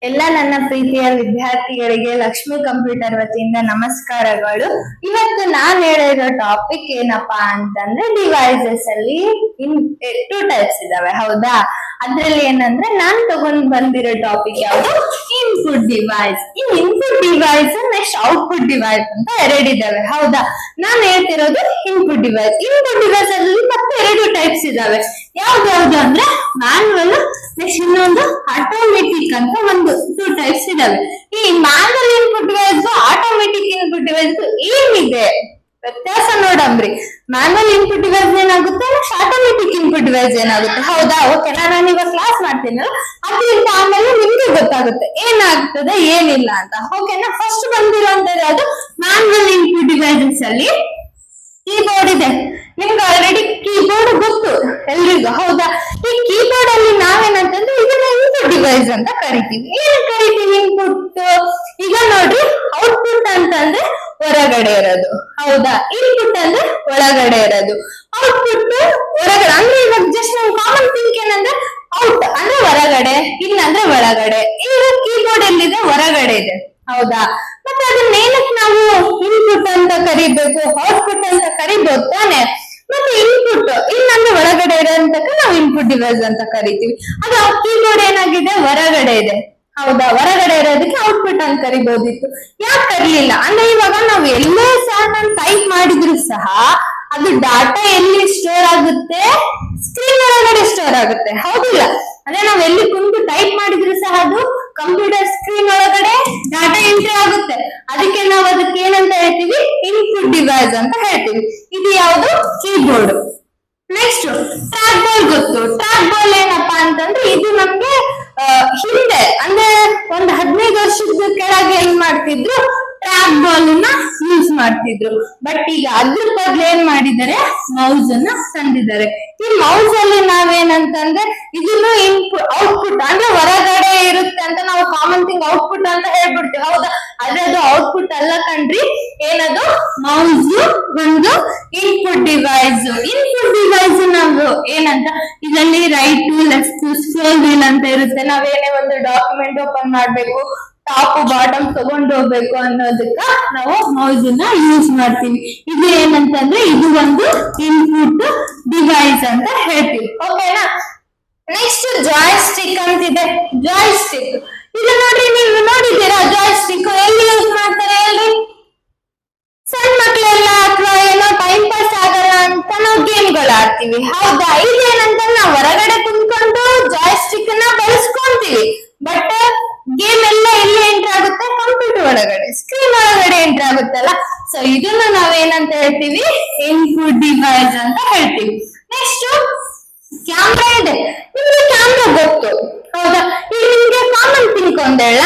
ಎಲ್ಲ ನನ್ನ ಪ್ರೀತಿಯ ವಿದ್ಯಾರ್ಥಿಗಳಿಗೆ ಲಕ್ಷ್ಮಿ ಕಂಪ್ಯೂಟರ್ ವತಿಯಿಂದ ನಮಸ್ಕಾರಗಳು. ಇವತ್ತು ನಾನ್ ಹೇಳಿರೋ ಟಾಪಿಕ್ ಏನಪ್ಪಾ ಅಂತಂದ್ರೆ ಡಿವೈಸಸ್ ಅಲ್ಲಿ ಟೂ ಟೈಪ್ಸ್ ಇದಾವೆ, ಹೌದಾ? ಅದ್ರಲ್ಲಿ ಏನಂದ್ರೆ ನಾನ್ ತಗೊಂಡ್ ಬಂದಿರೋ ಟಾಪಿಕ್ ಯಾವುದು? Input device. ಈ input device next output device ಅಂತ ಎರಡಿದಾವೆ, ಹೌದಾ? ನಾನ್ ಹೇಳ್ತಿರೋದು ಇನ್ಪುಟ್ ಡಿವೈಸ್. ಇನ್ಪುಟ್ ಡಿವೈಸ್ ಅಲ್ಲಿ ಮತ್ತೆ ಎರಡು ಟೈಪ್ಸ್ ಇದಾವೆ. ಯಾವ್ದು ಅಂದ್ರೆ ಮ್ಯಾನ್ಯುವಲ್, ನೆಕ್ಸ್ಟ್ ಇನ್ನೊಂದು ಆಟೋಮೆಟಿಕ್ ಅಂತ ಒಂದು ಟೂ ಟೈಪ್ಸ್ ಇದಾವೆ. ಈ manual input device automatic input device ಏನಿದೆ ವ್ಯತ್ಯಾಸ ನೋಡಂಬ್ರಿ. ಮ್ಯಾನ್ಯುವಲ್ ಇನ್ಪುಟ್ ಡಿವೈಸ್ ಏನಾಗುತ್ತೆ, ನೆಕ್ಸ್ಟ್ ಆಟೋಮೆಟಿಕ್ ಇನ್ಪುಟ್ ಡಿವೈಸ್ ಏನಾಗುತ್ತೆ, ಹೌದಾ? ಓಕೆ, ನಾನು ಇವಾಗ ಕ್ಲಾಸ್ ಮಾಡ್ತೀನಲ್ಲ, ಅದರಿಂದ ಆಮೇಲೆ ನಿಮ್ಗೆ ಗೊತ್ತಾಗುತ್ತೆ ಏನಾಗ್ತದೆ ಏನಿಲ್ಲ ಅಂತ. ಓಕೆನಾ? ಫಸ್ಟ್ ಬಂದಿರುವಂತದ್ದು ಅದು ಮ್ಯಾನ್ಯುವಲ್ ಇನ್ಪುಟ್ ಡಿವೈಸಸ್ ಅಲ್ಲಿ ಕೀಬೋರ್ಡ್ ಇದೆ. ನಿಮ್ಗೆ ಆಲ್ರೆಡಿ ಕೀಬೋರ್ಡ್ ಗೊತ್ತು ಎಲ್ರಿಗೂ, ಹೌದಾ? ಈ ಕೀಬೋರ್ಡ್ ಅಲ್ಲಿ ನಾವೇನಂತಂದ್ರೆ ಇದನ್ನ ಇನ್ಪುಟ್ ಡಿವೈಸ್ ಅಂತ ಕರಿತೀವಿ. ಏನ್ ಕರಿತೀವಿ ಇನ್ಪುಟ್? ಈಗ ನೋಡ್ರಿ, ಔಟ್ಪುಟ್ ಅಂತಂದ್ರೆ ಹೊರಗಡೆ ಇರೋದು, ಹೌದಾ? ಇನ್ಪುಟ್ ಅಂದ್ರೆ ಒಳಗಡೆ ಇರೋದು. ಔಟ್ಪುಟ್ ಹೊರಗಡೆ ಅಂದ್ರೆ ಇವಾಗ ಜಸ್ಟ್ ನಾವು ಕಾಮನ್ ಥಿಂಕ್ ಏನಂದ್ರೆ ಔಟ್ ಅಂದ್ರೆ ಹೊರಗಡೆ, ಇನ್ ಅಂದ್ರೆ ಒಳಗಡೆ. ಈಗ ಕೀಬೋರ್ಡ್ ಎಲ್ಲಿದೆ? ಹೊರಗಡೆ ಇದೆ, ಹೌದಾ? ಮತ್ತೆ ಅದನ್ನ ಏನಕ್ಕೆ ನಾವು ಇನ್ಪುಟ್ ಅಂತ ಕರಿಬೇಕು, ಔಟ್ಪುಟ್ ಅಂತ ಕರಿಬಹುದು ತಾನೆ? ಮತ್ತೆ ಇನ್ಪುಟ್ ಇನ್ನಂದ್ರೆ ಒಳಗಡೆ ಇರೋಂತಕ್ಕ ನಾವು ಇನ್ಪುಟ್ ಡಿವೈಸ್ ಅಂತ ಕರಿತೀವಿ. ಅದು ಕೀಬೋರ್ಡ್ ಏನಾಗಿದೆ? ಹೊರಗಡೆ ಇದೆ, ಹೌದಾ? ಹೊರಗಡೆ ಇರೋದಕ್ಕೆ ಔಟ್ಪುಟ್ ಅಂತ ಕರಿಬಹುದಿತ್ತು. ಯಾಕೆ ಕರೀಲಿಲ್ಲ ಅಂದ್ರೆ ಇವಾಗ ನಾವು ಎಲ್ಲೇ ಸಹ ನಾನು ಟೈಪ್ ಮಾಡಿದ್ರು ಸಹ ಅದು ಡಾಟಾ ಎಲ್ಲಿ ಸ್ಟೋರ್ ಆಗುತ್ತೆ? ಸ್ಕ್ರೀನ್ ಒಳಗಡೆ ಸ್ಟೋರ್ ಆಗುತ್ತೆ, ಹೌದಿಲ್ಲ? ಅದೇ ನಾವ್ ಎಲ್ಲಿ ಕುಂತು ಟೈಪ್ ಮಾಡಿದ್ರು ಸಹ ಅದು ಕಂಪ್ಯೂಟರ್ ಸ್ಕ್ರೀನ್ ಒಳಗಡೆ ಡಾಟಾ ಎಂಟ್ರಿ ಆಗುತ್ತೆ. ಅದಕ್ಕೆ ನಾವು ಅದಕ್ಕೆ ಏನಂತ ಹೇಳ್ತೀವಿ? ಇನ್ಪುಟ್ ಡಿವೈಸ್ ಅಂತ ಹೇಳ್ತೀವಿ. ಇದು ಯಾವುದು? ಕೀಬೋರ್ಡ್. ನೆಕ್ಸ್ಟ್ ಟ್ರ್ಯಾಕ್ ಬಾಲ್ ಗೊತ್ತು. ಟ್ರ್ಯಾಕ್ ಬಾಲ್ ಏನಪ್ಪಾ ಅಂತಂದ್ರೆ ಇದು ನಮ್ಗೆ ಹಿಂದೆ ಅಂದ್ರೆ ಒಂದ್ 15 ವರ್ಷದ ಕೆಳಗೆ ಏನ್ ಮಾಡ್ತಿದ್ರು? ಟ್ರ್ಯಾಕ್ ಬಾಲ್ ನ ಯೂಸ್ ಮಾಡ್ತಿದ್ರು. ಬಟ್ ಈಗ ಅದ್ರ ಬದಲು ಏನ್ ಮಾಡಿದ್ದಾರೆ? ಮೌಸ್ ಅನ್ನ ತಂದಿದ್ದಾರೆ. ಈ ಮೌಸ್ ಅಲ್ಲಿ ನಾವೇನಂತಂದ್ರೆ ಇದನ್ನು ಇನ್ಪುಟ್ ಔಟ್ಪುಟ್ ಅಂದ್ರೆ ಹೊರಗಡೆ ಇರುತ್ತೆ ಅಂತ ನಾವು ಕಾಮನ್ ಥಿಂಗ್ ಔಟ್ಪುಟ್ ಅಂತ ಹೇಳ್ಬಿಡ್ತೀವಿ, ಹೌದಾ? ಆದ್ರೆ ಅದು ಔಟ್ಪುಟ್ ಅಲ್ಲ ಕಣ್ರಿ. ಏನದು? ಮೌಸ್ ಒಂದು ಇನ್ಪುಟ್ ಡಿವೈಸ್. ಇನ್ಪುಟ್ ಡಿವೈಸ್ ನಾವು ಏನಂತ ಇದರಲ್ಲಿ ರೈಟ್ ಲೆಫ್ಟ್ ಸ್ಕ್ರೋಲ್ ವೀಲ್ ಅಂತ ಇರುತ್ತೆ. ನಾವೇನೇ ಒಂದು ಡಾಕ್ಯುಮೆಂಟ್ ಓಪನ್ ಮಾಡ್ಬೇಕು, ಟಾಪ್ ಬಾಟಮ್ ತಗೊಂಡು ಹೋಗ್ಬೇಕು ಅನ್ನೋದಕ್ಕ ನಾವು ಮೌಸ್ ನ ಯೂಸ್ ಮಾಡ್ತೀವಿ. ಇದು ಏನಂತಂದ್ರೆ ಇದು ಒಂದು ಇನ್ಪುಟ್ ಡಿವೈಸ್ ಅಂತ ಹೇಳ್ತೀವಿ, ಓಕೆನಾ? ನೆಕ್ಸ್ಟ್ ಜಾಯ್ ಸ್ಟಿಕ್ ಅಂತಿದೆ. ಜಾಯ್ ಸ್ಟಿಕ್ ಇದು ನೋಡ್ರಿ, ನೀವು ನೋಡಿದ್ದೀರಾ? ಜಾಯ್ ಸ್ಟಿಕ್ ಎಲ್ಲಿ ಯೂಸ್ ಮಾಡ್ತಾರೆ ಹೇಳ್ರಿ? ಸಣ್ಣ ಮಕ್ಕಳೆಲ್ಲ ಅಥವಾ ಏನೋ ಟೈಮ್ ಪಾಸ್ ಆಗಲ್ಲ ಅಂತ ನಾವು ಗೇಮ್ಗಳು ಆಡ್ತೀವಿ, ಹೌದಾ? ಇದೇನಂತ ನಾವು ಹೊರಗಡೆ ಕುಂತ್ಕೊಂಡು ಜಾಯ್ ಸ್ಟಿಕ್ ನ ಬಳಸ್ಕೊಂತೀವಿ. ಬಟ್ ಗೇಮ್ ಎಲ್ಲ ಎಲ್ಲಿ ಎಂಟ್ರ್ ಆಗುತ್ತೆ? ಕಂಪ್ಯೂಟರ್ ಒಳಗಡೆ, ಸ್ಕ್ರೀನ್ ಒಳಗಡೆ ಎಂಟ್ರ್ ಆಗುತ್ತಲ್ಲ. ಸೊ ಇದನ್ನ ನಾವೇನಂತ ಹೇಳ್ತೀವಿ? ಇನ್ಪುಟ್ ಡಿವೈಸ್ ಅಂತ ಹೇಳ್ತೀವಿ. ನೆಕ್ಸ್ಟ್ ಕ್ಯಾಮ್ರಾ ಇದೆ. ನಿಮ್ಗೆ ಕ್ಯಾಮ್ರಾ ಗೊತ್ತು, ಹೌದಾ? ಈಗ ನಿಮ್ಗೆ ಕಾಮನ್ ಥಿಂಕ್ ಒಂದೇಳ,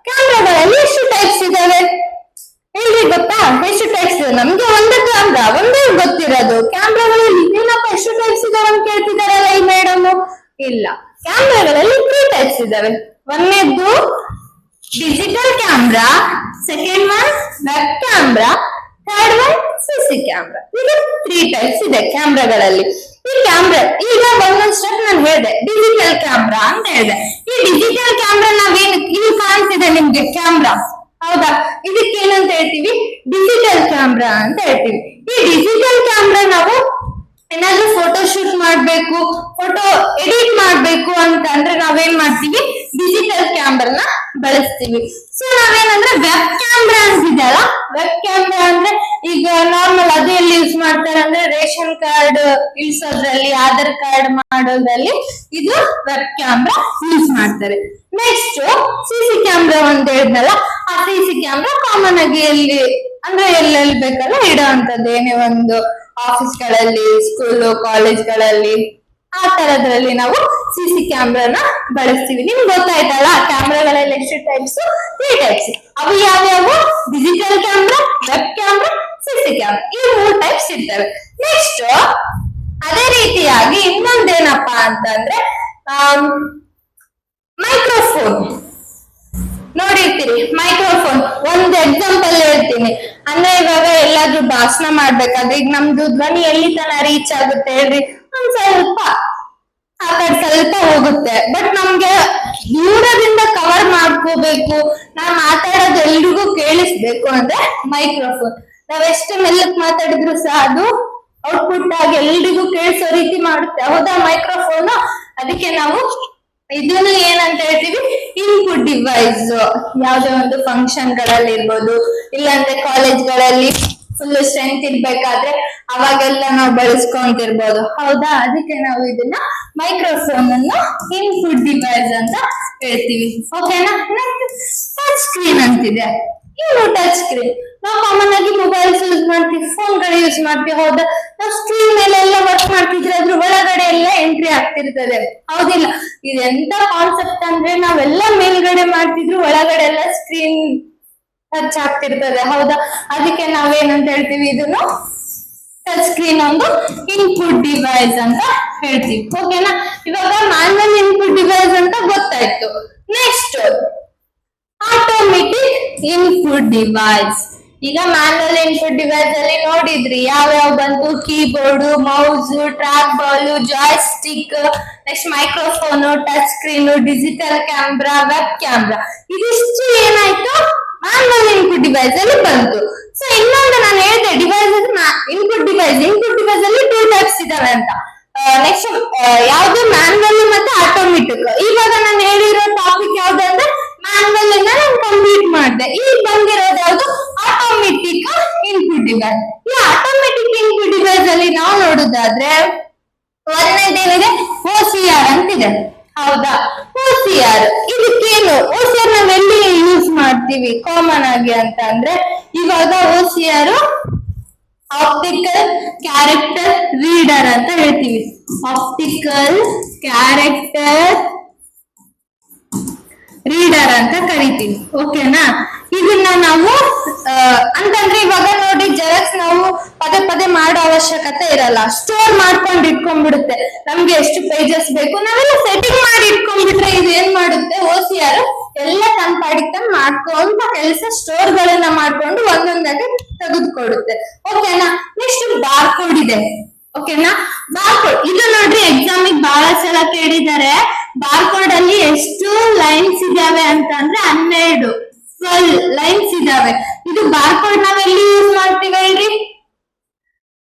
ಕ್ಯಾಮ್ರಾಗಳಲ್ಲಿ ಎಷ್ಟು ಟೈಪ್ಸ್ ಇದಾವೆ ಹೇಳಿ? ಗೊತ್ತಾ? ಎಷ್ಟು ಟೈಪ್ಸ್ ಇದೆ? ನಮ್ಗೆ ಒಂದೇ ಕ್ಯಾಮ್ರಾ ಒಂದೇ ಗೊತ್ತಿರೋದು. ಕ್ಯಾಮ್ರಾಗಳಲ್ಲಿ ಏನಪ್ಪ ಎಷ್ಟು ಟೈಪ್ಸ್ ಇದಾವೆ ಅಂತ ಕೇಳ್ತಿದಾರಲ್ಲ ಈ ಮೇಡಮ್. ಇಲ್ಲ, ಕ್ಯಾಮ್ರಾಗಳಲ್ಲಿ 3 ಟೈಪ್ಸ್ ಇದಾವೆ. ಒಂದನೇದ್ದು digital camera, second one web camera, third one CC camera. ಇದು 3 ಟೈಪ್ಸ್ ಇದೆ ಕ್ಯಾಮ್ರಾಗಳಲ್ಲಿ. ಈ ಕ್ಯಾಮ್ರಾ ಈಗ ಒಂದೊಂದ್ ಸ್ಟೆಪ್ ನಾನು ಹೇಳಿದೆ. ಡಿಜಿಟಲ್ ಕ್ಯಾಮ್ರಾ ಅಂತ ಹೇಳಿದೆ. ಈ ಡಿಜಿಟಲ್ ಕ್ಯಾಮ್ರಾ ನಾವೇನು ಇಲ್ಲಿ ಕಾಣ್ತಿದೆ ನಿಮ್ಗೆ ಕ್ಯಾಮ್ರಾ, ಹೌದಾ? ಇದಕ್ಕೆ ಏನಂತ ಹೇಳ್ತೀವಿ? ಡಿಜಿಟಲ್ ಕ್ಯಾಮ್ರಾ ಅಂತ ಹೇಳ್ತೀವಿ. ಈ ಡಿಜಿಟಲ್ ಕ್ಯಾಮ್ರಾ ನಾವು ಏನಾದ್ರೂ ಫೋಟೋ ಶೂಟ್ ಮಾಡ್ಬೇಕು, ಫೋಟೋ ಎಡಿಟ್ ಮಾಡ್ಬೇಕು ಅಂತ ಅಂದ್ರೆ ನಾವೇನ್ ಮಾಡ್ತೀವಿ? ಡಿಜಿಟಲ್ ಕ್ಯಾಮ್ರಾನ ಬಳಸ್ತೀವಿ. ಸೊ ನಾವೇನಂದ್ರೆ ವೆಬ್ ಕ್ಯಾಮ್ರಾ ಅಂತಿದೆಯಲ್ಲ, ವೆಬ್ ಕ್ಯಾಮ್ರಾ ಅಂದ್ರೆ ಈಗ ನಾರ್ಮಲ್ ಅದು ಎಲ್ಲಿ ಯೂಸ್ ಮಾಡ್ತಾರೆ ಅಂದ್ರೆ ರೇಷನ್ ಕಾರ್ಡ್ ಇಳಿಸೋದ್ರಲ್ಲಿ, ಆಧಾರ್ ಕಾರ್ಡ್ ಮಾಡೋದ್ರಲ್ಲಿ ಇದು ವೆಬ್ ಕ್ಯಾಮ್ರಾ ಯೂಸ್ ಮಾಡ್ತಾರೆ. ನೆಕ್ಸ್ಟ್ ಸಿಸಿ ಕ್ಯಾಮ್ರಾ ಅಂತ ಹೇಳಿದ್ನಲ್ಲ, ಆ ಸಿಸಿ ಕ್ಯಾಮ್ರಾ ಕಾಮನ್ ಆಗಿ ಎಲ್ಲಿ ಅಂದ್ರೆ ಎಲ್ಲೆಲ್ಲಿ ಬೇಕಲ್ಲ ಇಡೋ ಅಂತದ್ದು. ಏನೇ ಒಂದು ಆಫೀಸ್ಗಳಲ್ಲಿ, ಸ್ಕೂಲು, ಕಾಲೇಜ್ಗಳಲ್ಲಿ ಆ ತರದ್ರಲ್ಲಿ ನಾವು ಸಿಸಿ ಕ್ಯಾಮ್ರಾನ ಬಳಸ್ತೀವಿ. ನಿಮ್ಗೆ ಗೊತ್ತಾಯ್ತಲ್ಲ ಕ್ಯಾಮ್ರಾಗಳಲ್ಲಿ ಎಷ್ಟು ಟೈಪ್ಸ್? 3 ಟೈಪ್ಸ್. ಅವು ಯಾವ್ಯಾವು? Digital camera, web camera, CC camera. ಈ 3 ಟೈಪ್ಸ್ ಇರ್ತವೆ. ನೆಕ್ಸ್ಟ್ ಅದೇ ರೀತಿಯಾಗಿ ಇನ್ನೊಂದೇನಪ್ಪಾ ಅಂತಂದ್ರೆ ಮೈಕ್ರೋಫೋನ್ ನೋಡಿರ್ತೀರಿ. ಮೈಕ್ರೋಫೋನ್ ಒಂದ್ ಎಕ್ಸಾಂಪಲ್ ಹೇಳ್ತೀನಿ. ಅಂದ್ರೆ ಇವಾಗ ಎಲ್ಲಾದ್ರೂ ಭಾಷಣ ಮಾಡ್ಬೇಕಾದ್ರೆ ಈಗ ನಮ್ದು ಧ್ವನಿ ಎಲ್ಲಿ ತನ ರೀಚ್ ಆಗುತ್ತೆ ಹೇಳ್ರಿ? ಒಂದ್ ಸ್ವಲ್ಪ ಆ ಕಡೆ ಸ್ವಲ್ಪ ಹೋಗುತ್ತೆ. ಬಟ್ ನಮ್ಗೆ ದೂರದಿಂದ ಕವರ್ ಮಾಡ್ಕೊಂಡು ಮಾಡ್ಕೋಬೇಕು, ನಾವ್ ಮಾತಾಡೋದು ಎಲ್ರಿಗೂ ಕೇಳಿಸ್ಬೇಕು ಅಂದ್ರೆ ಮೈಕ್ರೋಫೋನ್. ನಾವ್ ಎಷ್ಟು ಮೆಲ್ಲಕ್ ಮಾತಾಡಿದ್ರು ಸಹ ಅದು ಔಟ್ಪುಟ್ ಆಗಿ ಎಲ್ರಿಗೂ ಕೇಳಿಸೋ ರೀತಿ ಮಾಡುತ್ತೆ, ಹೌದಾ ಮೈಕ್ರೋಫೋನ್. ಅದಕ್ಕೆ ನಾವು ಇದನ್ನು ಏನಂತ ಹೇಳ್ತೀವಿ, ಇನ್ಪುಟ್ ಡಿವೈಸ್. ಯಾವ್ದೇ ಒಂದು ಫಂಕ್ಷನ್ ಗಳಲ್ಲಿ ಇರ್ಬೋದು, ಇಲ್ಲಾಂದ್ರೆ ಕಾಲೇಜ್ಗಳಲ್ಲಿ ಫುಲ್ ಸ್ಟ್ರೆಂತ್ ಇರ್ಬೇಕಾದ್ರೆ ಅವಾಗೆಲ್ಲ ನಾವು ಬಳಸ್ಕೊಂತಿರ್ಬೋದು, ಹೌದಾ. ಅದಕ್ಕೆ ನಾವು ಇದನ್ನ ಮೈಕ್ರೋಫೋನ್ ಅನ್ನು ಇನ್ಪುಟ್ ಡಿವೈಸ್ ಅಂತ ಹೇಳ್ತೀವಿ, ಓಕೆನಾ. ಟಚ್ ಸ್ಕ್ರೀನ್ ಅಂತಿದೆ. ಏನು ಟಚ್ ಸ್ಕ್ರೀನ್? ನಾವು ಕಾಮನ್ ಆಗಿ ಮೊಬೈಲ್ಸ್ ಯೂಸ್ ಮಾಡ್ತೀವಿ, ಫೋನ್ಗಳು ಯೂಸ್ ಮಾಡ್ತೀವಿ, ಹೌದಾ. ನಾವು ಸ್ಕ್ರೀನ್ ಮೇಲೆ ಎಲ್ಲ ವರ್ಕ್ ಮಾಡ್ತಿದ್ರೆ ಅದ್ರ ಒಳಗಡೆ ಎಲ್ಲ ಎಂಟ್ರಿ ಆಗ್ತಿರ್ತದೆ, ಹೌದಿಲ್ಲ. ಇದೆಂತ ಕಾನ್ಸೆಪ್ಟ್ ಅಂದ್ರೆ ನಾವೆಲ್ಲ ಮೇಲ್ಗಡೆ ಮಾಡ್ತಿದ್ರು ಒಳಗಡೆ ಎಲ್ಲ ಸ್ಕ್ರೀನ್ ಟಚ್ ಆಗ್ತಿರ್ತದೆ, ಹೌದಾ. ಅದಕ್ಕೆ ನಾವೇನಂತ ಹೇಳ್ತೀವಿ, ಇದನ್ನು ಟಚ್ ಸ್ಕ್ರೀನ್ ಒಂದು ಇನ್ಪುಟ್ ಡಿವೈಸ್ ಅಂತ ಹೇಳ್ತೀವಿ, ಓಕೆನಾ. ಇವಾಗ ಮ್ಯಾನ್ಯುವಲ್ ಇನ್ಪುಟ್ ಡಿವೈಸ್ ಅಂತ ಗೊತ್ತಾಯ್ತು. Next automatic input device. ಈಗ ಮ್ಯಾನ್ಯುವಲ್ ಇನ್ಪುಟ್ ಡಿವೈಸ್ ಅಲ್ಲಿ ನೋಡಿದ್ರಿ ಯಾವ್ಯಾವ ಬಂತು, keyboard, mouse, track ball, Joy stick, next microphone, touch screen, digital camera, web camera. ಇದಿಷ್ಟು ಏನಾಯ್ತು, ಮ್ಯಾನ್ಯುವಲ್ ಇನ್ಪುಟ್ ಡಿವೈಸ್ ಅಲ್ಲಿ ಬಂತು. ಸೊ ಇನ್ನೊಂದು ನಾನು ಹೇಳಿದೆ ಡಿವೈಸ್ ಇನ್ಪುಟ್ ಡಿವೈಸ್ ಅಲ್ಲಿ 2 ಟೈಪ್ಸ್ ಇದಾವೆ ಅಂತ. ನೆಕ್ಸ್ಟ್ ಯಾವ್ದು ಮ್ಯಾನ್ಯುವಲ್ ಮತ್ತೆ ಆಟೋಮೆಟಿಕ್. ಇವಾಗ ನಾನು ಹೇಳಿರೋ ಟಾಪಿಕ್ ಯಾವ್ದಂದ್ರೆ ಮ್ಯಾನ್ಯುವಲ್ ಇಂದ ನಾನು ಕಂಪ್ಲೀಟ್ ಮಾಡಿದೆ. ಈಗ ಬಂದಿರೋದು ಯಾವ್ದು, ಆಟೋಮೆಟಿಕ್ ಇನ್ಪುಟ್ ಡಿವೈಸ್. ಈ ಆಟೋಮೆಟಿಕ್ ಇನ್ಪುಟ್ ಡಿವೈಸ್ ಅಲ್ಲಿ ನಾವು ನೋಡುದಾದ್ರೆ ಒಂದೇನಿದೆ, OCR ಅಂತಿದೆ, ಹೌದಾ. OCR ಇದಕ್ಕೇನು, OCR ನಾವ್ ಎಲ್ಲಿ ಯೂಸ್ ಮಾಡ್ತೀವಿ ಕಾಮನ್ ಆಗಿ ಅಂತ ಅಂದ್ರೆ, ಇವಾಗ OCR ಆಪ್ಟಿಕಲ್ ಕ್ಯಾರೆಕ್ಟರ್ ರೀಡರ್ ಅಂತ ಹೇಳ್ತೀವಿ. ಆಪ್ಟಿಕಲ್ ಕ್ಯಾರೆಕ್ಟರ್ ರೀಡರ್ ಅಂತ ಕರಿತೀವಿ, ಓಕೆನಾ. ಇದನ್ನ ನಾವು ಅಂತಂದ್ರೆ ಇವಾಗ ನೋಡಿ ಜೆರಾಕ್ಸ್ ನಾವು ಪದೇ ಪದೇ ಮಾಡೋ ಅವಶ್ಯಕತೆ ಇರಲ್ಲ, ಸ್ಟೋರ್ ಮಾಡ್ಕೊಂಡು ಇಟ್ಕೊಂಡ್ಬಿಡುತ್ತೆ. ನಮ್ಗೆ ಎಷ್ಟು ಪೇಜಸ್ ಬೇಕು ನಾವೆಲ್ಲ ಸೆಟ್ಟಿಂಗ್ ಮಾಡಿ ಇಟ್ಕೊಂಡ್ಬಿಟ್ರೆ ಇದು ಏನ್ ಮಾಡುತ್ತೆ, OCR ಎಲ್ಲ ತನ್ನ ಪಾಡಿಗೆ ಮಾಡ್ಕೊಂತ ಕೆಲಸ ಸ್ಟೋರ್ ಗಳನ್ನ ಮಾಡ್ಕೊಂಡು ಒಂದೊಂದಾಗಿ ತೆಗೆದುಕೊಡುತ್ತೆ, ಓಕೆನಾ. ನೆಕ್ಸ್ಟ್ ಬಾರ್ಕೋಡ್ ಇದೆ, ಓಕೆನಾ. ಬಾರ್ಕೋಡ್ ಇದು ನೋಡ್ರಿ ಎಕ್ಸಾಮಿಗೆ ಬಹಳ ಸಲ ಕೇಳಿದ್ದಾರೆ. ಬಾರ್ಕೋಡ್ ಅಲ್ಲಿ ಎಷ್ಟು ಲೈನ್ಸ್ ಇದಾವೆ ಅಂತ ಅಂದ್ರೆ 12 ಲೈನ್ಸ್ ಇದಾವೆ. ಇದು ಬಾರ್ಕೋಡ್ ನಾವೆಲ್ಲಿ ಯೂಸ್ ಮಾಡ್ತೀವಿ ಹೇಳ್ರಿ,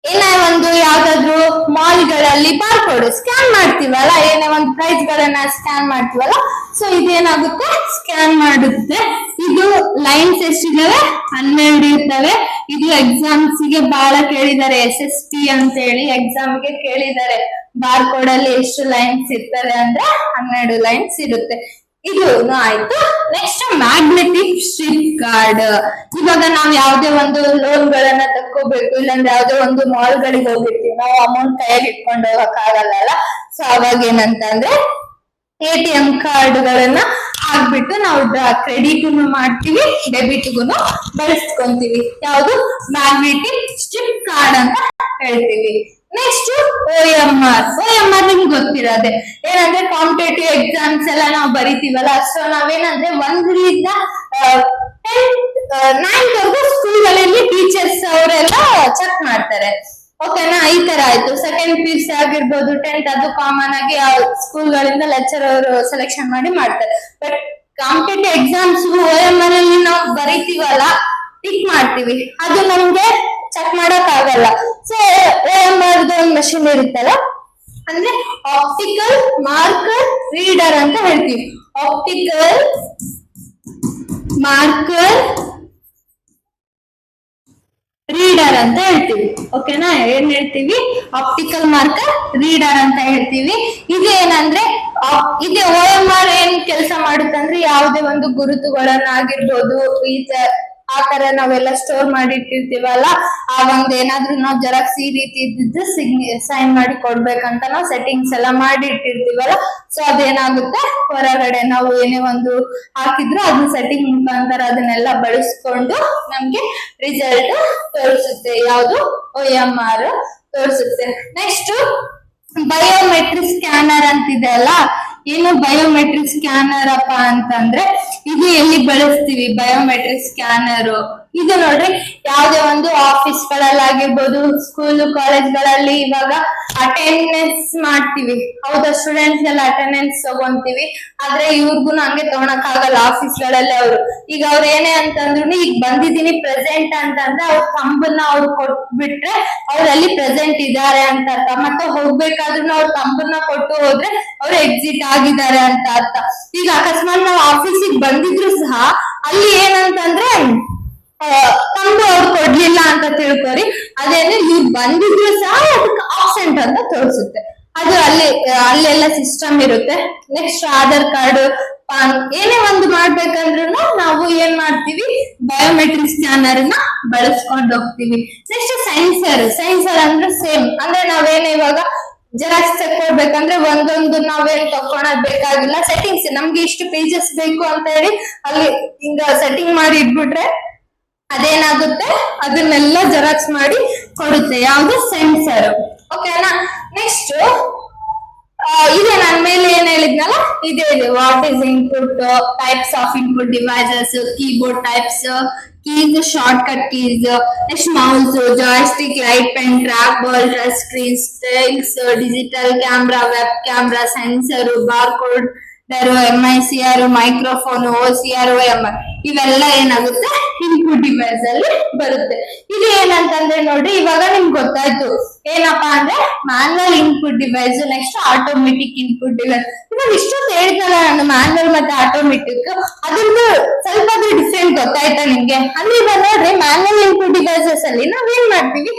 ಏನೇ ಒಂದು ಯಾವ್ದಾದ್ರು ಮಾಲ್ ಗಳಲ್ಲಿ ಬಾರ್ಕೋಡ್ ಸ್ಕ್ಯಾನ್ ಮಾಡ್ತೀವಲ್ಲ, ಏನೇ ಒಂದು ಪ್ರೈಸ್ ಗಳನ್ನ ಸ್ಕ್ಯಾನ್ ಮಾಡ್ತೀವಲ್ಲ, ಸೊ ಇದೇನಾಗುತ್ತೆ, ಸ್ಕ್ಯಾನ್ ಮಾಡುತ್ತೆ. ಇದು ಲೈನ್ಸ್ ಎಷ್ಟಿದಾವೆ, 12 ಇರ್ತವೆ. ಇದು ಎಕ್ಸಾಮ್ಸ್ ಗೆ ಬಹಳ ಕೇಳಿದ್ದಾರೆ, SST ಅಂತ ಹೇಳಿ ಎಕ್ಸಾಮ್ ಗೆ ಕೇಳಿದ್ದಾರೆ. ಬಾರ್ಕೋಡ್ ಅಲ್ಲಿ ಎಷ್ಟು ಲೈನ್ಸ್ ಇರ್ತದೆ ಅಂದ್ರೆ 12 ಲೈನ್ಸ್ ಇರುತ್ತೆ. ಇದು ಆಯ್ತು. Next magnetic strip card. ಇವಾಗ ನಾವ್ ಯಾವ್ದೇ ಒಂದು ಲೋನ್ ಗಳನ್ನ ತಕ್ಕೋಬೇಕು, ಇಲ್ಲಾಂದ್ರೆ ಯಾವ್ದೇ ಒಂದು ಮಾಲ್ ಗಳಿಗೆ ಹೋಗಿರ್ತೀವಿ, ನಾವು ಅಮೌಂಟ್ ಕೈಯಾಗಿ ಇಟ್ಕೊಂಡು ಹೋಗಕ್ ಆಗಲ್ಲ. ಸೊ ಅವಾಗ ಏನಂತಂದ್ರೆ ATM ಕಾರ್ಡ್ ಗಳನ್ನ ಹಾಕ್ಬಿಟ್ಟು ನಾವು ಕ್ರೆಡಿಟ್ ಮಾಡ್ತೀವಿ, ಡೆಬಿಟ್ ಬಳಸ್ಕೊಂತೀವಿ. ಯಾವ್ದು, ಮ್ಯಾಗ್ನೆಟಿಕ್ ಸ್ಟ್ರಿಪ್ ಕಾರ್ಡ್ ಅಂತ ಹೇಳ್ತೀವಿ. ನೆಕ್ಸ್ಟ್ OMR ನಿಮ್ಗೆ ಗೊತ್ತಿರೋದೆ, ಏನಂದ್ರೆ ಕಾಂಪಿಟೇಟಿವ್ ಎಕ್ಸಾಮ್ಸ್ ಎಲ್ಲ ನಾವು ಬರಿತೀವಲ್ಲ, ಸೊ ನಾವೇನಂದ್ರೆ 1ರಿಂದ 9th ವರೆಗೂ ಸ್ಕೂಲ್ಗಳಲ್ಲಿ ಟೀಚರ್ಸ್ ಅವರೆಲ್ಲ ಚೆಕ್ ಮಾಡ್ತಾರೆ, ಓಕೆನಾ. ಈ ತರ ಆಯ್ತು. ಸೆಕೆಂಡ್ PUC ಆಗಿರ್ಬೋದು, 10th ಅದು ಕಾಮನ್ ಆಗಿ ಸ್ಕೂಲ್ಗಳಿಂದ ಲೆಕ್ಚರ್ ಅವರು ಸೆಲೆಕ್ಷನ್ ಮಾಡಿ ಮಾಡ್ತಾರೆ. ಬಟ್ ಕಾಂಪಿಟೇಟಿವ್ ಎಕ್ಸಾಮ್ಸ್ OMR ಅಲ್ಲಿ ನಾವು ಬರಿತೀವಲ್ಲ, ಟಿಕ್ ಮಾಡ್ತೀವಿ, ಅದು ನಮ್ಗೆ ಚೆಕ್ ಮಾಡಕ್ ಆಗಲ್ಲ. ಸೊ OMR ಒಂದು ಮಷಿನ್ ಇರುತ್ತಲ್ಲ, ಅಂದ್ರೆ ಆಪ್ಟಿಕಲ್ ಮಾರ್ಕರ್ ರೀಡರ್ ಅಂತ ಹೇಳ್ತೀವಿ. ಆಪ್ಟಿಕಲ್ ಮಾರ್ಕರ್ ರೀಡರ್ ಅಂತ ಹೇಳ್ತೀವಿ, ಓಕೆನಾ. ಏನ್ ಹೇಳ್ತೀವಿ, ಆಪ್ಟಿಕಲ್ ಮಾರ್ಕರ್ ರೀಡರ್ ಅಂತ ಹೇಳ್ತೀವಿ. ಇದೇನಂದ್ರೆ ಇದೆ OMR ಏನ್ ಕೆಲಸ ಮಾಡುತ್ತಂದ್ರೆ, ಯಾವುದೇ ಒಂದು ಗುರುತುಗಳನ್ನಾಗಿರ್ಬೋದು ಆ ತರ ನಾವೆಲ್ಲ ಸ್ಟೋರ್ ಮಾಡಿ ಇಟ್ಟಿರ್ತೀವಲ್ಲ, ಆ ಒಂದ್ ಏನಾದ್ರೂ ನಾವು ಜೆರಾಕ್ಸ್ ಈ ರೀತಿ ಇದ್ದಿದ್ದು ಸೈನ್ ಮಾಡಿ ಕೊಡ್ಬೇಕಂತ ನಾವು ಸೆಟ್ಟಿಂಗ್ಸ್ ಎಲ್ಲ ಮಾಡಿ ಇಟ್ಟಿರ್ತೀವಲ್ಲ, ಸೊ ಅದೇನಾಗುತ್ತೆ, ಹೊರಗಡೆ ನಾವು ಏನೇ ಒಂದು ಹಾಕಿದ್ರು ಅದನ್ನ ಸೆಟ್ಟಿಂಗ್ ಮುಖಾಂತರ ಅದನ್ನೆಲ್ಲ ಬಳಸ್ಕೊಂಡು ನಮ್ಗೆ ರಿಸಲ್ಟ್ ತೋರಿಸುತ್ತೆ. ಯಾವುದು, OMR ತೋರಿಸುತ್ತೆ. ನೆಕ್ಸ್ಟ್ ಬಯೋಮೆಟ್ರಿಕ್ ಸ್ಕ್ಯಾನರ್ ಅಂತಿದೆ ಅಲ್ಲ, ಏನು ಬಯೋಮೆಟ್ರಿಕ್ ಸ್ಕ್ಯಾನರ್ ಅಪ್ಪ ಅಂತಂದ್ರೆ ಇದು ಎಲ್ಲಿ ಬಳಸ್ತೀವಿ ಬಯೋಮೆಟ್ರಿಕ್ ಸ್ಕ್ಯಾನರ್? ಇದು ನೋಡ್ರಿ, ಯಾವ್ದೇ ಒಂದು ಆಫೀಸ್ ಗಳಲ್ಲಾಗಿರ್ಬೋದು, ಸ್ಕೂಲ್ ಕಾಲೇಜ್ಗಳಲ್ಲಿ ಇವಾಗ ಅಟೆಂಡೆನ್ಸ್ ಮಾಡ್ತೀವಿ. ಹೌದಾ, ಸ್ಟೂಡೆಂಟ್ಸ್ ಎಲ್ಲ ಅಟೆಂಡೆನ್ಸ್ ತಗೊಂತೀವಿ. ಆದ್ರೆ ಇವ್ರಿಗೂ ಹಂಗೆ ತಗೊಳಕ್ ಆಗಲ್ಲ ಆಫೀಸ್ ಗಳಲ್ಲಿ. ಅವರು ಈಗ ಅವ್ರ ಏನೇ ಅಂತಂದ್ರು, ಈಗ ಬಂದಿದ್ದೀನಿ ಪ್ರೆಸೆಂಟ್ ಅಂತಂದ್ರೆ ಅವ್ರ ತಂಬನ್ನ ಅವ್ರು ಕೊಟ್ಬಿಟ್ರೆ ಅವ್ರು ಅಲ್ಲಿ ಪ್ರೆಸೆಂಟ್ ಇದ್ದಾರೆ ಅಂತ ಅರ್ಥ. ಮತ್ತೆ ಹೋಗ್ಬೇಕಾದ್ರೂ ಅವ್ರ ತಂಬನ್ನ ಕೊಟ್ಟು ಹೋದ್ರೆ ಅವ್ರು ಎಕ್ಸಿಟ್ ಆಗಿದ್ದಾರೆ ಅಂತ ಅರ್ಥ. ಈಗ ಅಕಸ್ಮಾತ್ ನಾವು ಆಫೀಸಿಗೆ ಬಂದಿದ್ರು ಸಹ ಅಲ್ಲಿ ಏನಂತಂದ್ರೆ ತಂಬು ಅವ್ರು ಕೊಡ್ಲಿಲ್ಲ ಅಂತ ತಿಳ್ಕೊರಿ, ಅದೇನು ಇವ್ರು ಬಂದಿದ್ರು ಸಹ ಅದಕ್ಕೆ ಆಬ್ಸೆಂಟ್ ಅಂತ ತೋರಿಸುತ್ತೆ. ಅದು ಅಲ್ಲೆಲ್ಲ ಸಿಸ್ಟಮ್ ಇರುತ್ತೆ. ನೆಕ್ಸ್ಟ್ ಆಧಾರ್ ಕಾರ್ಡ್, ಪಾನ್ ಏನೇ ಒಂದು ಮಾಡ್ಬೇಕಂದ್ರೂ ನಾವು ಏನ್ ಮಾಡ್ತೀವಿ, ಬಯೋಮೆಟ್ರಿಕ್ ಸ್ಕ್ಯಾನರ್ ನ ಬಳಸ್ಕೊಂಡು ಹೋಗ್ತೀವಿ. ನೆಕ್ಸ್ಟ್ ಸೆನ್ಸರ್ ಅಂದ್ರೆ ಸೇಮ್, ಅಂದ್ರೆ ನಾವೇನು ಇವಾಗ ಜೆರಾಕ್ಸ್ ತಕೊಳ್ಬೇಕಂದ್ರೆ ಒಂದೊಂದು ನಾವೇನ್ ತಕೊಳಕ್ ಬೇಕಾಗಿಲ್ಲ. ಸೆಟ್ಟಿಂಗ್ಸ್ ನಮ್ಗೆ ಇಷ್ಟು ಪೇಜಸ್ ಬೇಕು ಅಂತ ಹೇಳಿ ಅಲ್ಲಿ ಹಿಂಗ ಸೆಟ್ಟಿಂಗ್ ಮಾಡಿ ಇಟ್ಬಿಟ್ರೆ ಅದೇನಾಗುತ್ತೆ, ಅದನ್ನೆಲ್ಲ ಜೆರಾಕ್ಸ್ ಮಾಡಿ ಕೊಡುತ್ತೆ. ಯಾವ್ದು? ಸೆನ್ಸರ್. ಓಕೆನಾ? ನೆಕ್ಸ್ಟ್ ಇದೆ ನನ್ನ ಮೇಲೆ ಏನ್ ಹೇಳಿದ್ನಲ್ಲ, ಇದೆ what is input, types of input devices, keyboard types, keys, short cut keys, next mouse, joystick, light pen, track ball, touch screen, styles, digital camera, web camera, sensor, barcode, MICR, microphone, OCR, OMR ಇವೆಲ್ಲ ಏನಾಗುತ್ತೆ input device ಅಲ್ಲಿ ಬರುತ್ತೆ. ಇದು ಏನಂತಂದ್ರೆ ನೋಡ್ರಿ, ಇವಾಗ ನಿಮ್ಗೆ ಗೊತ್ತಾಯ್ತು ಏನಪ್ಪಾ ಅಂದ್ರೆ manual input device, next automatic input device. ಇವಾಗ ಇಷ್ಟೊಂದು ಹೇಳ್ತಾರ ನಾನು ಮ್ಯಾನ್ಯಲ್ ಮತ್ತೆ ಆಟೋಮೆಟಿಕ್, ಅದ್ರದ್ದು ಸ್ವಲ್ಪ ಡಿಫ್ರೆಂಟ್ ಗೊತ್ತಾಯ್ತಾ ನಿಮ್ಗೆ? ಅಂದ್ರೆ ಇವಾಗ ನೋಡ್ರಿ, ಮ್ಯಾನ್ಯಲ್ ಇನ್ಪುಟ್ ಡಿವೈಸಸ್ ಅಲ್ಲಿ ನಾವೇನ್ ಮಾಡ್ತೀವಿ,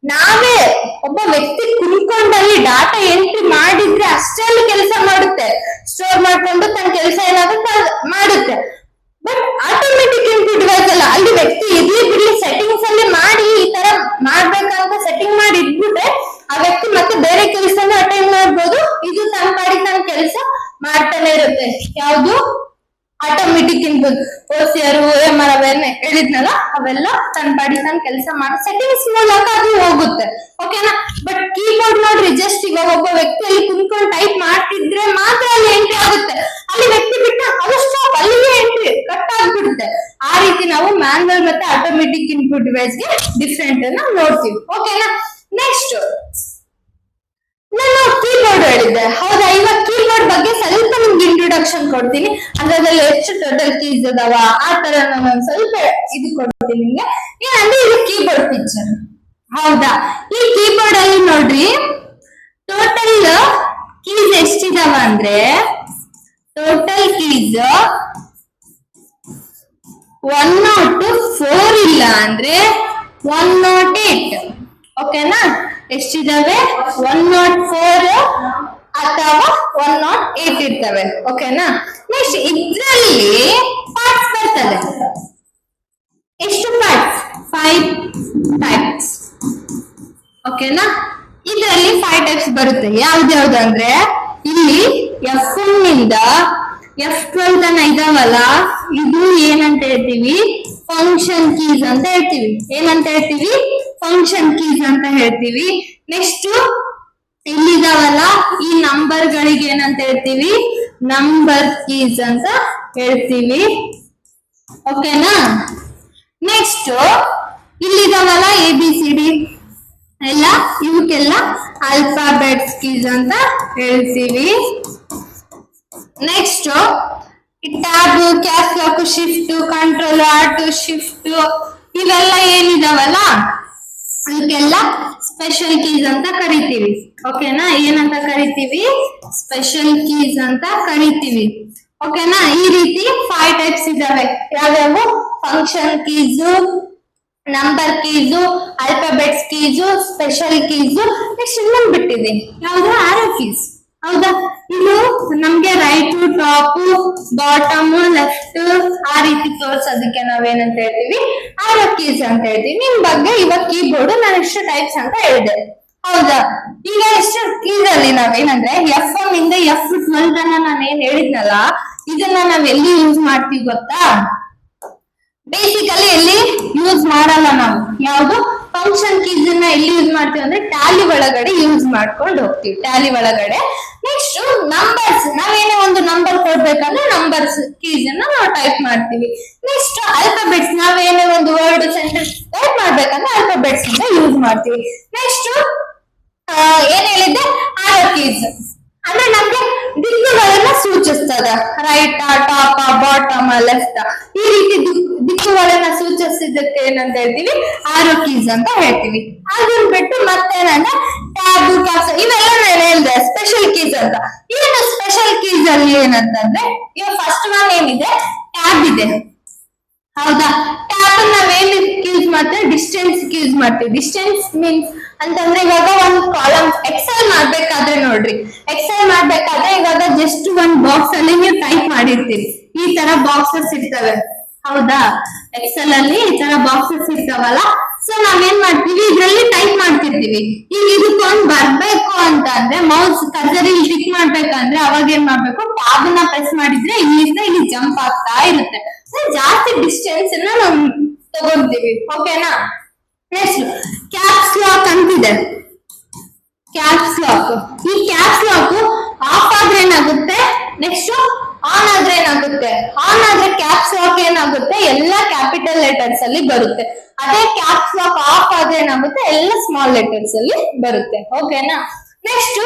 ನಾವೇ ಒಬ್ಬ ವ್ಯಕ್ತಿ ಕುತ್ಕೊಂಡಲ್ಲಿ ಡಾಟಾ ಎಂಟ್ರಿ ಮಾಡಿದ್ರೆ ಅಷ್ಟೇ ಅಲ್ಲಿ ಕೆಲಸ ಮಾಡುತ್ತೆ, ಸ್ಟೋರ್ ಮಾಡ್ಕೊಂಡು ತನ್ನ ಕೆಲಸ ಏನಾಗುತ್ತೆ ಮಾಡುತ್ತೆ. ಬಟ್ ಆಟೋಮೆಟಿಕ್ ಇನ್ಪುಟ್ ಡಿವೈಸ್ ಅಲ್ಲ, ಅಲ್ಲಿ ವ್ಯಕ್ತಿ ಇರ್ಲಿ ಬಿಡ್ಲಿ ಸೆಟ್ಟಿಂಗ್ಸ್ ಅಲ್ಲಿ ಮಾಡಿ ಈ ತರ ಮಾಡ್ಬೇಕಂತ ಸೆಟ್ಟಿಂಗ್ ಮಾಡಿ ಇಟ್ಬಿಟ್ರೆ ಆ ವ್ಯಕ್ತಿ ಮತ್ತೆ ಬೇರೆ ಕೆಲಸನ ಅಟೆಂಡ್ ಮಾಡ್ಬೋದು. ಇದು ತನ್ನ ಪಾಡಿ ತನ್ನ ಕೆಲಸ ಮಾಡ್ತಾನೆ ಇರುತ್ತೆ. ಯಾವುದು? Automatic input. OCR, OMR ಅವೆಲ್ಲ ಹೇಳಿದ್ನಲ್ಲ, ಅವೆಲ್ಲ ತನ್ನ ಪಾಡಿ ತನ್ನ ಕೆಲಸ ಮಾಡಿ ಸೆಟ್ಟಿಂಗ್ಸ್ ಮೂಲಕ ಅದು ಹೋಗುತ್ತೆ. ಓಕೆನಾ? ಬಟ್ ಕೀಬೋರ್ಡ್ ನೋಡ್ರಿ, ಜಸ್ಟ್ ಇವಾಗ ಒಬ್ಬ ವ್ಯಕ್ತಿ ಅಲ್ಲಿ ಕುಂತ್ಕೊಂಡು ಟೈಪ್ ಮಾಡ್ತಿದ್ರೆ ಮಾತ್ರ ಅಲ್ಲಿ ಎಂಟ್ರಿ ಆಗುತ್ತೆ. ಅಲ್ಲಿ ವ್ಯಕ್ತಿ ಬಿಟ್ಟು ಅದು ಸ್ಟಾಪ್, ಅಲ್ಲಿಗೆ ಎಂಟ್ರಿ ಕಟ್ ಆಗ್ಬಿಡುತ್ತೆ. ಆ ರೀತಿ ನಾವು ಮ್ಯಾನ್ಯಲ್ ಮತ್ತೆ ಆಟೋಮೆಟಿಕ್ ಇನ್ಪುಟ್ ಡಿವೈಸ್ ಗೆ ಡಿಫ್ರೆಂಟ್ ಅನ್ನ ನೋಡ್ತೀವಿ. ಓಕೆನಾ? ನೆಕ್ಸ್ಟ್ ನಾನು ಕೀಬೋರ್ಡ್ ಹೇಳಿದ್ದೆ, ಹೌದಾ? ಇವಾಗ ಕೀಬೋರ್ಡ್ ಬಗ್ಗೆ ಸ್ವಲ್ಪ ನಿಮ್ಗೆ ಇಂಟ್ರೊಡಕ್ಷನ್ ಕೊಡ್ತೀನಿ. ಅದ್ರಲ್ಲಿ ಎಷ್ಟು ಟೋಟಲ್ ಕೀಸ್ ಅದಾವ ಆ ತರ ನಾನು ಸ್ವಲ್ಪ ಇದು ಕೊಡ್ತೀನಿ ನಿಮ್ಗೆ. ಏನಂದ್ರೆ ಇದು ಕೀಬೋರ್ಡ್ ಪಿಕ್ಚರ್, ಹೌದಾ? ಈ ಕೀಬೋರ್ಡ್ ಅಲ್ಲಿ ನೋಡ್ರಿ ಟೋಟಲ್ ಕೀಸ್ ಎಷ್ಟಿದಾವ ಅಂದ್ರೆ, ಟೋಟಲ್ ಕೀಸ್ 104 ಇಲ್ಲ ಅಂದ್ರೆ 108. ಓಕೆನಾ? ಎಷ್ಟಿದಾವೆ? 104 ಅಥವಾ 108 ಇರ್ತವೆ. ಓಕೆನಾ? ನೆಕ್ಸ್ಟ್ ಇದ್ರಲ್ಲಿ ಪಾರ್ಟ್ಸ್ ಬರ್ತದೆ. ಎಷ್ಟು ಪಾರ್ಟ್ಸ್? 5 ಟೈಪ್ಸ್. ಓಕೆನಾ? ಇದರಲ್ಲಿ 5 ಟೈಪ್ಸ್ ಬರುತ್ತೆ. ಯಾವ್ದು ಅಂದ್ರೆ ಇಲ್ಲಿ F1 ನಿಂದ F12 ತನ ಇದಾವಲ್ಲ, ಇದು ಏನಂತ ಹೇಳ್ತೀವಿ? ಫಂಕ್ಷನ್ ಕೀಸ್ ಅಂತ ಹೇಳ್ತೀವಿ. ಏನಂತ ಹೇಳ್ತೀವಿ? ಫಂಕ್ಷನ್ ಕೀಸ್ ಅಂತ ಹೇಳ್ತೀವಿ. ನೆಕ್ಸ್ಟ್ ಇಲ್ಲಿದಾವಲ್ಲ ಈ ನಂಬರ್ ಗಳಿಗೆ ಏನಂತ ಹೇಳ್ತೀವಿ? ನಂಬರ್ ಕೀಸ್ ಅಂತ ಹೇಳ್ತೀವಿ. ಓಕೆನಾ? ನೆಕ್ಸ್ಟ್ ಇಲ್ಲಿದಾವಲ್ಲ ABCD ಎಲ್ಲ, ಇವಕ್ಕೆಲ್ಲ ಆಲ್ಫಾಬೆಟ್ಸ್ ಕೀಸ್ ಅಂತ ಹೇಳ್ತೀವಿ. Next tab, cap lock, shift, control, alt, shift ಇವೆಲ್ಲ ಏನಿದಾವಲ್ಲ ಅದಕ್ಕೆಲ್ಲ ಸ್ಪೆಷಲ್ ಕೀಸ್ ಅಂತ ಕರಿತೀವಿ. ಓಕೆನಾ? ಏನಂತ ಕರಿತೀವಿ? ಸ್ಪೆಷಲ್ ಕೀಸ್ ಅಂತ ಕರಿತೀವಿ. ಓಕೆನಾ? ಈ ರೀತಿ 5 ಟೈಪ್ಸ್ ಇದಾವೆ. ಯಾವ್ಯಾವು? Function keys, number keys, alphabets keys, special keys. Next ಇನ್ನೊಂದು ಬಿಟ್ಟಿದೆ, ಯಾವ್ದು? ಆರೋ ಕೀಸ್. ಹೌದಾ? ಇದು ನಮ್ಗೆ ರೈಟ್, ಟಾಪ್, ಬಾಟಮ್, ಲೆಫ್ಟ್ ಆ ರೀತಿ ತೋರ್ಸೋದಕ್ಕೆ ನಾವೇನಂತ ಹೇಳ್ತೀವಿ? ಆರೋ ಕೀಸ್ ಅಂತ ಹೇಳ್ತೀವಿ. ನಿಮ್ ಬಗ್ಗೆ ಇವಾಗ ಕೀಬೋರ್ಡ್ ನಾನು ಎಷ್ಟು ಟೈಪ್ಸ್ ಅಂತ ಹೇಳಿದೆ, ಹೌದಾ? ಈಗ ಎಷ್ಟು ಕೀಸ್ ಅಲ್ಲಿ ನಾವೇನಂದ್ರೆ F1 ಇಂದ F12 ತನ ನಾನು ಏನ್ ಹೇಳಿದ್ನಲ್ಲ, ಇದನ್ನ ನಾವ್ ಎಲ್ಲಿ ಯೂಸ್ ಮಾಡ್ತೀವಿ ಗೊತ್ತಾ? ಬೇಸಿಕಲಿ ಎಲ್ಲಿ ಯೂಸ್ ಮಾಡಲ್ಲ ನಾವು. ಯಾವುದು? ಫಂಕ್ಷನ್ ಕೀಸ್ ಎಲ್ಲಿ ಯೂಸ್ ಮಾಡ್ತೀವಿ ಅಂದ್ರೆ ಟ್ಯಾಲಿ ಒಳಗಡೆ ಯೂಸ್ ಮಾಡ್ಕೊಂಡು ಹೋಗ್ತೀವಿ, ಟ್ಯಾಲಿ ಒಳಗಡೆ. ನೆಕ್ಸ್ಟ್ ನಂಬರ್ಸ್, ನಾವೇನೇ ಒಂದು ನಂಬರ್ ಕೊಡ್ಬೇಕಂದ್ರೆ ನಂಬರ್ಸ್ ಕೀಸ್ ನಾವು ಟೈಪ್ ಮಾಡ್ತೀವಿ. ನೆಕ್ಸ್ಟ್ ಆಲ್ಫಾಬೆಟ್ಸ್, ನಾವೇನೇ ಒಂದು ವರ್ಡ್ ಸೆಂಟೆನ್ಸ್ ಟೈಪ್ ಮಾಡ್ಬೇಕಂದ್ರೆ ಆಲ್ಫಾಬೆಟ್ಸ್ ಇಂದ ಯೂಸ್ ಮಾಡ್ತೀವಿ. ನೆಕ್ಸ್ಟ್ ಏನ್ ಹೇಳಿದ್ದೆ, ಆರೋ ಕೀಸ್ ಅಂದ್ರೆ ನಮ್ಗೆ ದಿಕ್ಕುಗಳನ್ನ ಸೂಚಿಸ್ತದ, ರೈಟ್, ಟಾಪ್, ಬಾಟಮ್, ಲೆಫ್ಟ್, ಈ ರೀತಿ ದಿಕ್ಕುಗಳನ್ನ ಸೂಚಿಸಿದ್ದಕ್ಕೆ ಏನಂತ ಹೇಳ್ತೀವಿ, ಆರೋ ಕೀಸ್ ಅಂತ ಹೇಳ್ತೀವಿ. ಅದನ್ನ ಬಿಟ್ಟು ಮತ್ತೇನಂದ್ರೆ ಟ್ಯಾಬ್, ಕ್ಯಾಪ್ಸ್ ಇವೆಲ್ಲ ನಾನು ಹೇಳಿದೆ ಸ್ಪೆಷಲ್ ಕೀಸ್ ಅಂತ. ಏನು ಸ್ಪೆಷಲ್ ಕೀಸ್ ಅಲ್ಲಿ ಏನಂತಂದ್ರೆ, ಇವಾಗ ಫಸ್ಟ್ ಒನ್ ಏನಿದೆ, ಟ್ಯಾಬ್ ಇದೆ, ಹೌದಾ. ಟ್ಯಾಬ್ ನಾವೇನ್ ಯೂಸ್ ಮಾಡ್ತೀವಿ, ಡಿಸ್ಟೆನ್ಸ್ ಯೂಸ್ ಮಾಡ್ತೀವಿ. ಡಿಸ್ಟೆನ್ಸ್ ಮೀನ್ಸ್ ಅಂತಂದ್ರೆ ಇವಾಗ ಒಂದು ಕಾಲಮ್ ಎಕ್ಸೆಲ್ ಮಾಡ್ಬೇಕಾದ್ರೆ ನೋಡ್ರಿ, ಎಕ್ಸೆಲ್ ಮಾಡ್ಬೇಕಾದ್ರೆ ಇವಾಗ ಜಸ್ಟ್ ಒಂದ್ ಬಾಕ್ಸ್ ಅಲ್ಲಿ ನೀವು ಟೈಪ್ ಮಾಡಿರ್ತೀರಿ, ಈ ತರ ಬಾಕ್ಸಸ್ ಇರ್ತವೆ, ಹೌದಾ. ಎಕ್ಸೆಲ್ ಅಲ್ಲಿ ಈ ತರ ಬಾಕ್ಸಸ್ ಇರ್ತಾವಲ್ಲ, ಸೊ ನಾವೇನ್ ಮಾಡ್ತೀವಿ, ಇದ್ರಲ್ಲಿ ಟೈಪ್ ಮಾಡ್ತಿರ್ತೀವಿ. ಈಗ ಇದಕ್ಕೊಂದ್ ಬರ್ಬೇಕು ಅಂತ ಅಂದ್ರೆ ಮೌಸ್ ಕರ್ಸರ್ ಇಲ್ಲಿ ಕ್ಲಿಕ್ ಮಾಡ್ಬೇಕಂದ್ರೆ ಅವಾಗ ಏನ್ ಮಾಡ್ಬೇಕು, ಟ್ಯಾಬ್ ನ ಪ್ರೆಸ್ ಮಾಡಿದ್ರೆ ಇಲ್ಲಿಂದ ಇಲ್ಲಿ ಜಂಪ್ ಆಗ್ತಾ ಇರುತ್ತೆ. ಜಾಸ್ತಿ ಡಿಸ್ಟೆನ್ಸ್ ನಾವು ತಗೊಂತೀವಿ, ಓಕೆನಾ. ನೆಕ್ಸ್ಟ್ ಕ್ಯಾಪ್ಸ್ ಲಾಕ್ ಅಂತಿದೆ, ಕ್ಯಾಪ್ಸ್ ಲಾಕ್. ಈ ಕ್ಯಾಪ್ಸ್ ಲಾಕ್ ಆಫ್ ಆದ್ರೆ ಏನಾಗುತ್ತೆ, ನೆಕ್ಸ್ಟ್ ಆನ್ ಆದ್ರೆ ಏನಾಗುತ್ತೆ, ಆನ್ ಆದ್ರೆ ಕ್ಯಾಪ್ಸ್ ಲಾಕ್ ಏನಾಗುತ್ತೆ, ಎಲ್ಲ ಕ್ಯಾಪಿಟಲ್ ಲೆಟರ್ಸ್ ಅಲ್ಲಿ ಬರುತ್ತೆ. ಅದೇ ಕ್ಯಾಪ್ಸ್ ಲಾಕ್ ಆಫ್ ಆದ್ರೆ ಏನಾಗುತ್ತೆ, ಎಲ್ಲ ಸ್ಮಾಲ್ ಲೆಟರ್ಸ್ ಅಲ್ಲಿ ಬರುತ್ತೆ, ಓಕೆನಾ. ನೆಕ್ಸ್ಟ್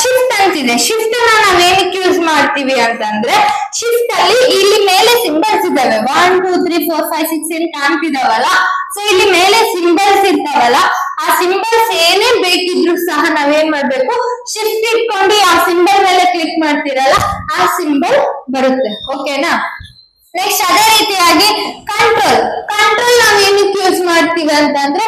ಶಿಫ್ಟ್ ಅಂತಿದೆ. ಶಿಫ್ಟ್ ನಾವೇನಕ್ಕೆ ಯೂಸ್ ಮಾಡ್ತೀವಿ ಅಂತಂದ್ರೆ, ಶಿಫ್ಟ್ ಅಲ್ಲಿ ಇಲ್ಲಿ ಮೇಲೆ ಸಿಂಬಲ್ಸ್ ಇದಾವೆ, 1 2 3 4 5 6 ಏನ್ ಕಾಣ್ತಿದಾವಲ್ಲ, ಸೊ ಇಲ್ಲಿ ಮೇಲೆ ಸಿಂಬಲ್ಸ್ ಇರ್ತಾವಲ್ಲ, ಆ ಸಿಂಬಲ್ಸ್ ಏನೇ ಬೇಕಿದ್ರು ಸಹ ನಾವೇನ್ ಮಾಡ್ಬೇಕು, ಶಿಫ್ಟ್ ಇಟ್ಕೊಂಡು ಆ ಸಿಂಬಲ್ ಮೇಲೆ ಕ್ಲಿಕ್ ಮಾಡ್ತೀರಲ್ಲ, ಆ ಸಿಂಬಲ್ ಬರುತ್ತೆ, ಓಕೆನಾ. ನೆಕ್ಸ್ಟ್ ಅದೇ ರೀತಿಯಾಗಿ ಕಂಟ್ರೋಲ್. ಕಂಟ್ರೋಲ್ ನಾವ್ ಏನಕ್ಕೆ ಯೂಸ್ ಮಾಡ್ತೀವಿ ಅಂತಂದ್ರೆ,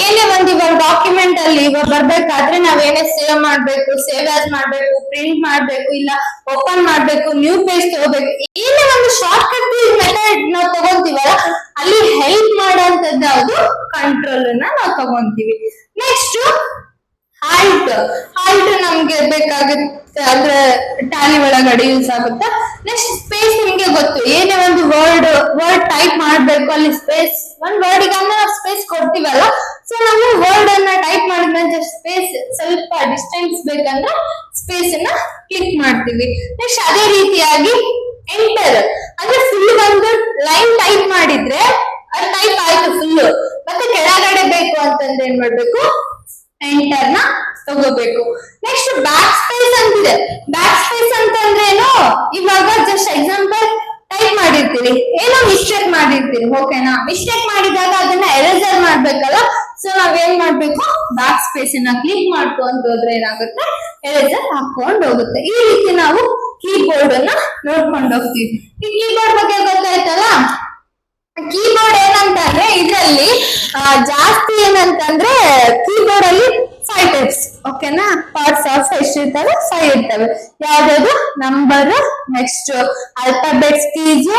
ಏನೇ ಒಂದು ಇವಾಗ ಡಾಕ್ಯುಮೆಂಟ್ ಅಲ್ಲಿ ಇವಾಗ ಬರ್ಬೇಕಾದ್ರೆ ನಾವೇನೇ ಸೇವ್ ಮಾಡ್ಬೇಕು, ಸೇವ್ ಆಸ್ ಮಾಡ್ಬೇಕು, ಪ್ರಿಂಟ್ ಮಾಡ್ಬೇಕು, ಇಲ್ಲ ಓಪನ್ ಮಾಡ್ಬೇಕು, ನ್ಯೂ ಪೇಜ್ ತಗೋಬೇಕು, ಏನೇ ಒಂದು ಶಾರ್ಟ್ ಕಟ್ ಮೆಥಡ್ ನಾವು ತಗೊಂತೀವಲ್ಲ, ಅಲ್ಲಿ ಹೆಲ್ಪ್ ಮಾಡೋಂಥದ್ದು ಯಾವುದು, ಕಂಟ್ರೋಲ್ ನಾವು ತಗೊಂತೀವಿ. Next halt. ಆಲ್ಟ್ ನಮ್ಗೆ ಬೇಕಾಗುತ್ತೆ ಅಂದ್ರೆ ಟ್ಯಾಲಿ ಒಳಗಡೆ ಯೂಸ್ ಆಗುತ್ತೆ. ನೆಕ್ಸ್ಟ್ ಸ್ಪೇಸ್, ನಿಮ್ಗೆ ಗೊತ್ತು, ಏನೇ ಒಂದು ವರ್ಡ್ ಟೈಪ್ ಮಾಡ್ಬೇಕು, ಅಲ್ಲಿ ಸ್ಪೇಸ್, ಒಂದ್ ವರ್ಡ್ ಗೆ ನಾವು ಸ್ಪೇಸ್ ಕೊಡ್ತೀವಲ್ಲ, ಸೊ ನಾವು ವರ್ಡ್ ಅನ್ನ ಟೈಪ್ ಮಾಡಿದ್ಮೇಲೆ ಸ್ಪೇಸ್ ಸ್ವಲ್ಪ ಡಿಸ್ಟೆನ್ಸ್ ಬೇಕಂದ್ರೆ ಸ್ಪೇಸ್ ಅನ್ನ ಕ್ಲಿಕ್ ಮಾಡ್ತೀವಿ. ನೆಕ್ಸ್ಟ್ ಅದೇ ರೀತಿಯಾಗಿ ಎಂಟರ್ ಅಂದ್ರೆ ಫುಲ್ ಒಂದು ಲೈನ್ ಟೈಪ್ ಮಾಡಿದ್ರೆ ಅದು ಟೈಪ್ ಆಯ್ತು ಫುಲ್, ಮತ್ತೆ ಕೆಳಗಡೆ ಬೇಕು ಅಂತಂದ್ರೆ ಏನ್ ಮಾಡ್ಬೇಕು, ಎಂಟರ್ ನ ತಗೋಬೇಕು. ನೆಕ್ಸ್ಟ್ ಬ್ಯಾಕ್ ಸ್ಪೇಸ್ ಅಂತಿದೆ. ಬ್ಯಾಕ್ ಸ್ಪೇಸ್ ಅಂತಂದ್ರೆ ಏನು, ಇವಾಗ ಜಸ್ಟ್ ಎಕ್ಸಾಂಪಲ್ ಟೈಪ್ ಮಾಡಿರ್ತೀರಿ, ಏನೋ ಮಿಸ್ಟೇಕ್ ಮಾಡಿರ್ತೀರಿ, ಓಕೆನಾ. ಮಿಸ್ಟೇಕ್ ಮಾಡಿದಾಗ ಅದನ್ನ ಎರೇಸರ್ ಮಾಡ್ಬೇಕಲ್ಲ, ಸೊ ನಾವೇನ್ ಮಾಡ್ಬೇಕು, ಬ್ಯಾಕ್ ಸ್ಪೇಸ್ ನ ಕ್ಲಿಕ್ ಮಾಡ್ಕೊಂಡು ಹೋದ್ರೆ ಏನಾಗುತ್ತೆ, ಎರೇಸರ್ ಹಾಕೊಂಡು ಹೋಗುತ್ತೆ. ಈ ರೀತಿ ನಾವು ಕೀಬೋರ್ಡ್ ಅನ್ನ ನೋಡ್ಕೊಂಡು ಹೋಗ್ತೀವಿ. ಈ ಕೀಬೋರ್ಡ್ ಬಗ್ಗೆ ಗೊತ್ತಾಯ್ತಲ್ಲ. ಕೀಬೋರ್ಡ್ ಏನಂತಂದ್ರೆ ಇದ್ರಲ್ಲಿ ಜಾಸ್ತಿ ಏನಂತಂದ್ರೆ ಕೀಬೋರ್ಡ್ ಅಲ್ಲಿ 5 ಟೈಪ್ಸ್, ಓಕೆನಾ. ಪಾರ್ಟ್ಸ್ ಆಫ್ ಎಷ್ಟಿರ್ತವೆ, 5 ಇರ್ತವೆ. ಯಾವ್ದು, ನಂಬರ್, ನೆಕ್ಸ್ಟ್ ಆಲ್ಫಾಬೆಟ್ಸ್ ಕೀಸ್,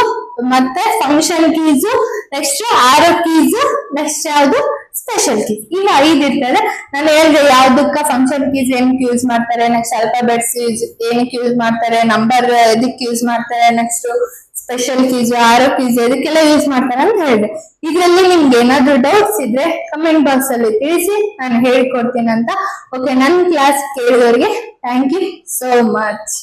ಮತ್ತೆ ಫಂಕ್ಷನ್ ಕೀಸ್, ನೆಕ್ಸ್ಟ್ ಆರೋ ಕೀಸ್, ನೆಕ್ಸ್ಟ್ ಯಾವ್ದು ಸ್ಪೆಷಲ್ ಕೀಸ್. ಈಗ 5 ಇರ್ತದೆ. ನಾನು ಹೇಳಿದೆ ಯಾವ್ದಕ್ಕ ಫಂಕ್ಷನ್ ಕೀಸ್ ಏನಕ್ಕೆ ಯೂಸ್ ಮಾಡ್ತಾರೆ, ನೆಕ್ಸ್ಟ್ ಆಲ್ಫಾಬೆಟ್ಸ್ ಏನಕ್ಕೆ ಯೂಸ್ ಮಾಡ್ತಾರೆ, ನಂಬರ್ ಇದಕ್ಕೆ ಯೂಸ್ ಮಾಡ್ತಾರೆ, ನೆಕ್ಸ್ಟ್ ಸ್ಪೆಷಲ್ ಕೀಸ್, ಆರೋ ಕೀಸ್ ಇದಕ್ಕೆಲ್ಲ ಯೂಸ್ ಮಾಡ್ತಾರೆ ಅಂತ ಹೇಳಿದೆ. ಇದರಲ್ಲಿ ನಿಮ್ಗೆ ಏನಾದ್ರು ಡೌಟ್ಸ್ ಇದ್ರೆ ಕಮೆಂಟ್ ಬಾಕ್ಸ್ ಅಲ್ಲಿ ತಿಳಿಸಿ, ನಾನು ಹೇಳ್ಕೊಡ್ತೀನಿ ಅಂತ. ಓಕೆ, ನನ್ನ ಕ್ಲಾಸ್ ಕೇಳಿದವರಿಗೆ ಥ್ಯಾಂಕ್ ಯು ಸೋ ಮಚ್.